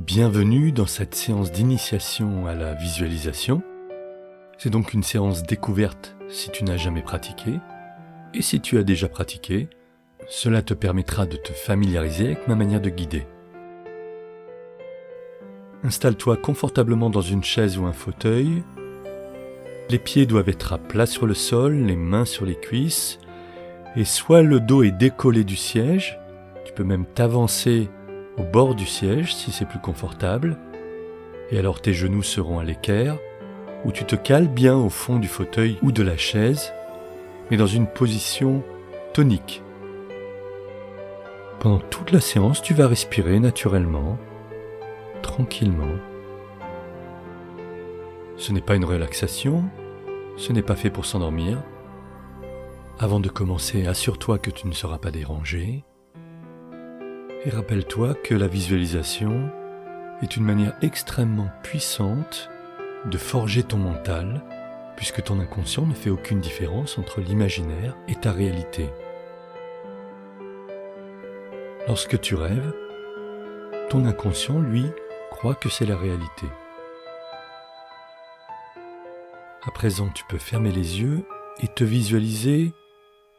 Bienvenue dans cette séance d'initiation à la visualisation. C'est donc une séance découverte si tu n'as jamais pratiqué. Et si tu as déjà pratiqué, cela te permettra de te familiariser avec ma manière de guider. Installe-toi confortablement dans une chaise ou un fauteuil. Les pieds doivent être à plat sur le sol, les mains sur les cuisses. Et soit le dos est décollé du siège, tu peux même t'avancer au bord du siège si c'est plus confortable. Et alors tes genoux seront à l'équerre, ou tu te cales bien au fond du fauteuil ou de la chaise, mais dans une position tonique. Pendant toute la séance, tu vas respirer naturellement, tranquillement. Ce n'est pas une relaxation, ce n'est pas fait pour s'endormir. Avant de commencer, assure-toi que tu ne seras pas dérangé. Et rappelle-toi que la visualisation est une manière extrêmement puissante de forger ton mental, puisque ton inconscient ne fait aucune différence entre l'imaginaire et ta réalité. Lorsque tu rêves, ton inconscient, lui, croit que c'est la réalité. À présent, tu peux fermer les yeux et te visualiser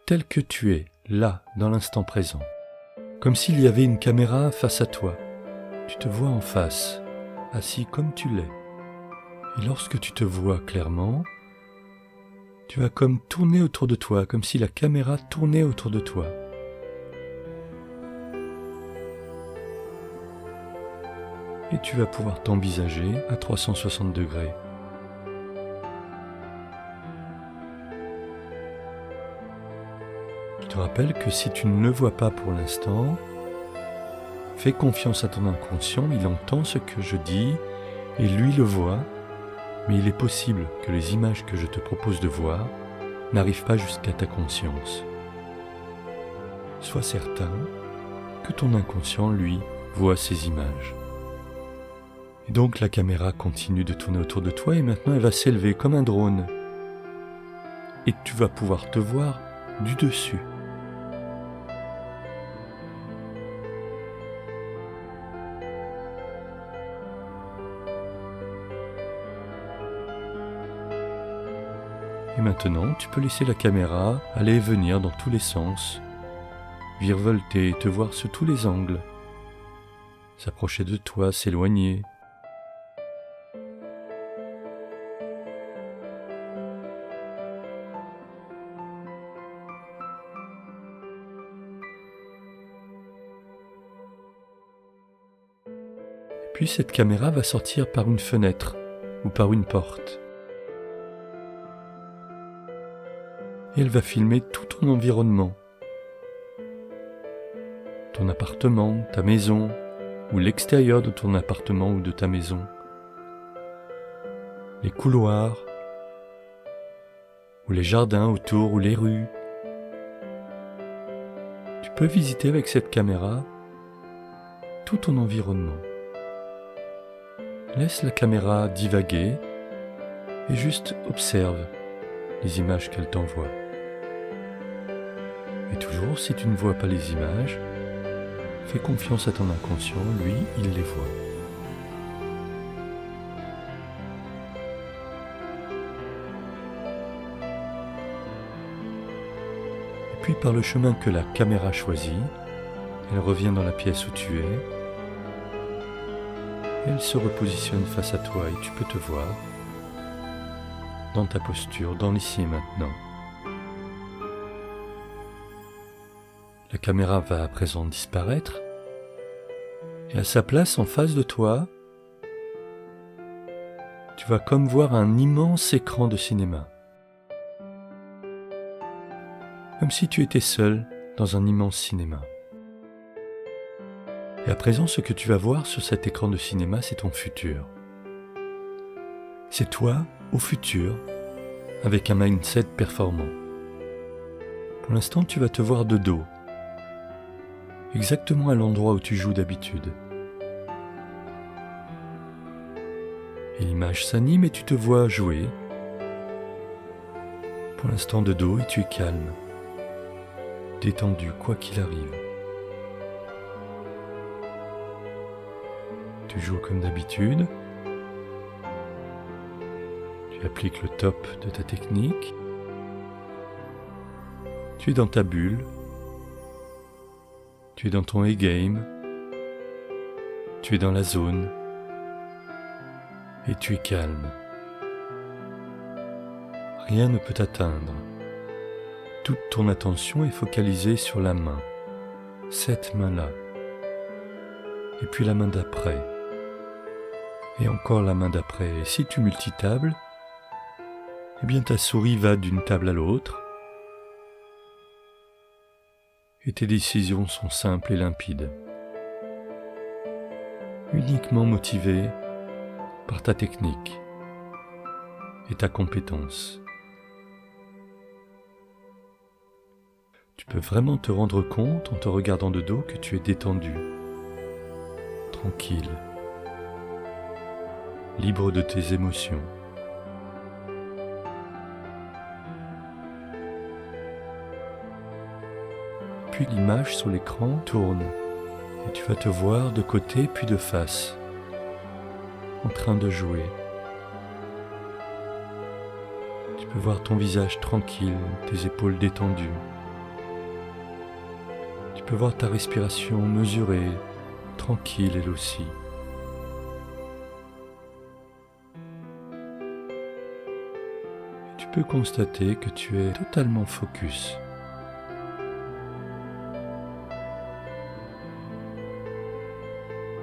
tel que tu es, là, dans l'instant présent. Comme s'il y avait une caméra face à toi. Tu te vois en face, assis comme tu l'es. Et lorsque tu te vois clairement, tu vas comme tourner autour de toi, comme si la caméra tournait autour de toi. Et tu vas pouvoir t'envisager à 360 degrés. Je te rappelle que si tu ne le vois pas pour l'instant, fais confiance à ton inconscient, il entend ce que je dis et lui le voit, mais il est possible que les images que je te propose de voir n'arrivent pas jusqu'à ta conscience. Sois certain que ton inconscient, lui, voit ces images. Et donc la caméra continue de tourner autour de toi et maintenant elle va s'élever comme un drone. Et tu vas pouvoir te voir du dessus. Et maintenant, tu peux laisser la caméra aller et venir dans tous les sens, virevolter et te voir sous tous les angles, s'approcher de toi, s'éloigner. Et puis cette caméra va sortir par une fenêtre ou par une porte. Et elle va filmer tout ton environnement. Ton appartement, ta maison, ou l'extérieur de ton appartement ou de ta maison. Les couloirs, ou les jardins autour, ou les rues. Tu peux visiter avec cette caméra tout ton environnement. Laisse la caméra divaguer et juste observe les images qu'elle t'envoie. Et toujours, si tu ne vois pas les images, fais confiance à ton inconscient, lui, il les voit. Et puis par le chemin que la caméra choisit, elle revient dans la pièce où tu es, elle se repositionne face à toi et tu peux te voir dans ta posture, dans l'ici et maintenant. La caméra va à présent disparaître et à sa place en face de toi, tu vas comme voir un immense écran de cinéma. Comme si tu étais seul dans un immense cinéma. Et à présent, ce que tu vas voir sur cet écran de cinéma, c'est ton futur. C'est toi au futur, avec un mindset performant. Pour l'instant, tu vas te voir de dos, exactement à l'endroit où tu joues d'habitude. Et l'image s'anime et tu te vois jouer. Pour l'instant de dos et tu es calme, détendu quoi qu'il arrive. Tu joues comme d'habitude. Tu appliques le top de ta technique. Tu es dans ta bulle. Tu es dans ton A-game. Tu es dans la zone. Et tu es calme. Rien ne peut t'atteindre. Toute ton attention est focalisée sur la main. Cette main-là. Et puis la main d'après. Et encore la main d'après. Et si tu multitables, eh bien ta souris va d'une table à l'autre. Et tes décisions sont simples et limpides. Uniquement motivées par ta technique et ta compétence. Tu peux vraiment te rendre compte en te regardant de dos que tu es détendu, tranquille, libre de tes émotions. Puis l'image sur l'écran tourne et tu vas te voir de côté puis de face, en train de jouer. Tu peux voir ton visage tranquille, tes épaules détendues. Tu peux voir ta respiration mesurée, tranquille elle aussi. Et tu peux constater que tu es totalement focus.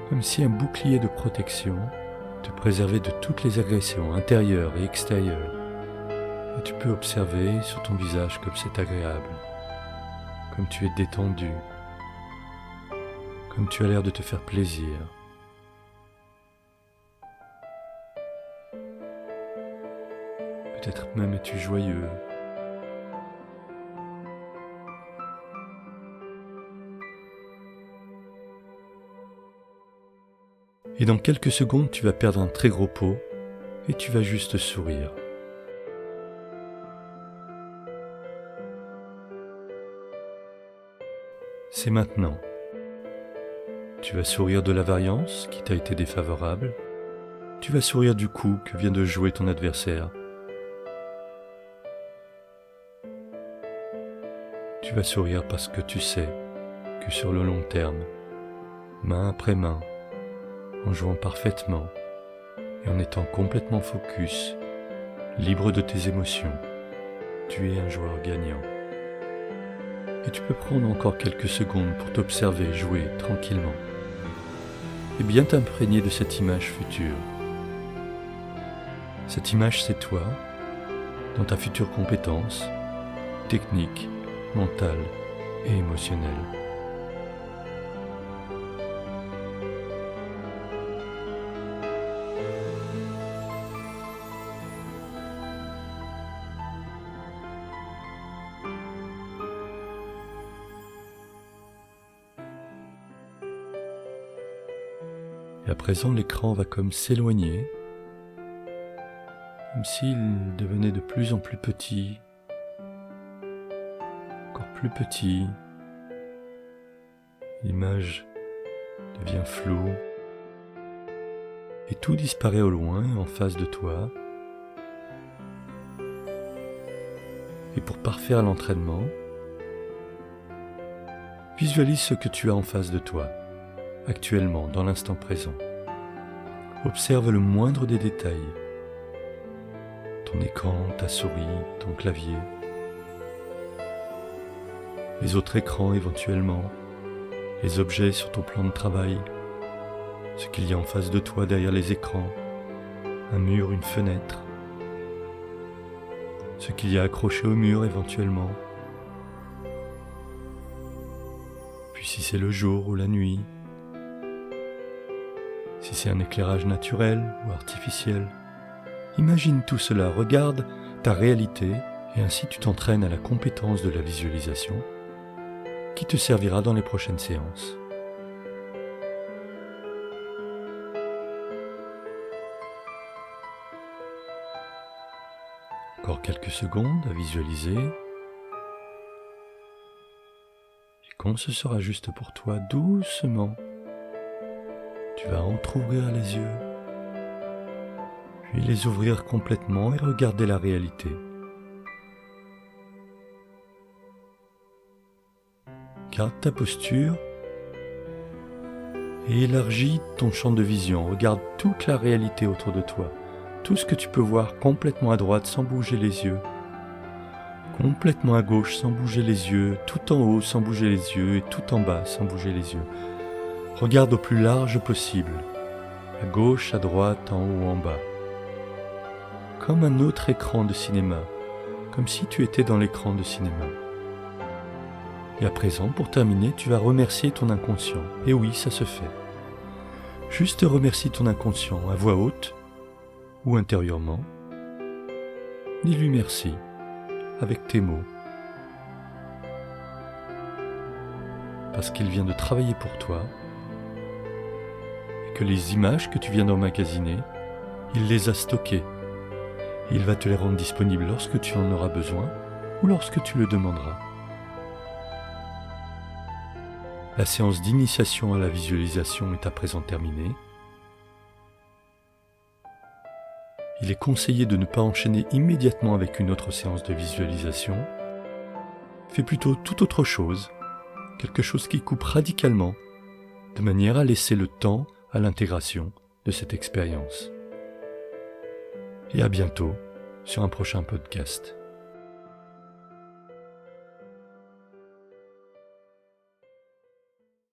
Comme si un bouclier de protection te préservait de toutes les agressions intérieures et extérieures. Et tu peux observer sur ton visage comme c'est agréable, comme tu es détendu, comme tu as l'air de te faire plaisir. Peut-être même es-tu joyeux. Et dans quelques secondes, tu vas perdre un très gros pot et tu vas juste sourire. C'est maintenant. Tu vas sourire de la variance qui t'a été défavorable. Tu vas sourire du coup que vient de jouer ton adversaire. Tu vas sourire parce que tu sais que sur le long terme, main après main, en jouant parfaitement et en étant complètement focus, libre de tes émotions, tu es un joueur gagnant. Et tu peux prendre encore quelques secondes pour t'observer jouer tranquillement et bien t'imprégner de cette image future. Cette image, c'est toi, dans ta future compétence, technique, mentale et émotionnelle. Et à présent, l'écran va comme s'éloigner, comme s'il devenait de plus en plus petit, encore plus petit. L'image devient floue, et tout disparaît au loin, en face de toi. Et pour parfaire l'entraînement, visualise ce que tu as en face de toi. Actuellement, dans l'instant présent. Observe le moindre des détails. Ton écran, ta souris, ton clavier. Les autres écrans éventuellement. Les objets sur ton plan de travail. Ce qu'il y a en face de toi derrière les écrans. Un mur, une fenêtre. Ce qu'il y a accroché au mur éventuellement. Puis si c'est le jour ou la nuit. Si c'est un éclairage naturel ou artificiel, imagine tout cela, regarde ta réalité et ainsi tu t'entraînes à la compétence de la visualisation qui te servira dans les prochaines séances. Encore quelques secondes à visualiser. Et quand ce sera juste pour toi, doucement, tu vas entrouvrir les yeux, puis les ouvrir complètement et regarder la réalité. Garde ta posture et élargis ton champ de vision. Regarde toute la réalité autour de toi, tout ce que tu peux voir complètement à droite sans bouger les yeux, complètement à gauche sans bouger les yeux, tout en haut sans bouger les yeux et tout en bas sans bouger les yeux. Regarde au plus large possible, à gauche, à droite, en haut, en bas. Comme un autre écran de cinéma, comme si tu étais dans l'écran de cinéma. Et à présent, pour terminer, tu vas remercier ton inconscient. Et oui, ça se fait. Juste remercie ton inconscient à voix haute ou intérieurement. Dis-lui merci avec tes mots. Parce qu'il vient de travailler pour toi et que les images que tu viens d'emmagasiner, il les a stockées. Et il va te les rendre disponibles lorsque tu en auras besoin ou lorsque tu le demanderas. La séance d'initiation à la visualisation est à présent terminée. Il est conseillé de ne pas enchaîner immédiatement avec une autre séance de visualisation. Fais plutôt toute autre chose, quelque chose qui coupe radicalement, de manière à laisser le temps à l'intégration de cette expérience. Et à bientôt sur un prochain podcast.